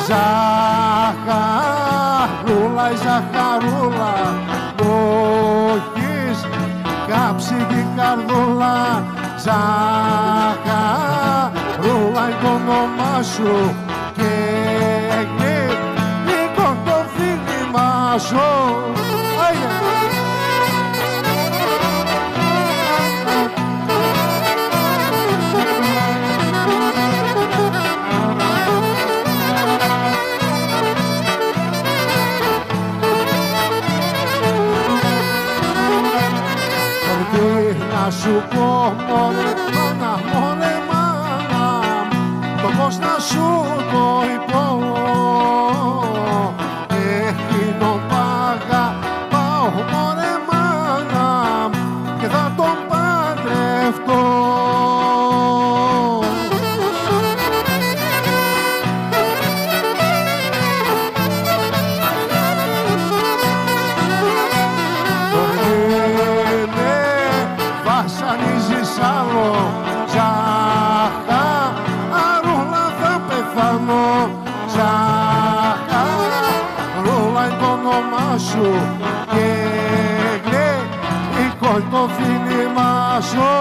Ζαχαρούλα, η ζαχαρούλα μου έχεις κάψει την καρδούλα. Ζαχαρούλα είναι το όνομά σου και γλυκό το φίλημά σου. Να σου πω μωρέ μάνα, μωρέ μάνα, το πώς να σου το πω. Εκείνο πάω μωρέ μάνα και θα τον παντρευτώ. Βασανίζεις άλλο, ζαχαρούλα θα πεθάνω. Ζαχαρούλα είναι το όνομά σου και γλυκό το φίλημά σου.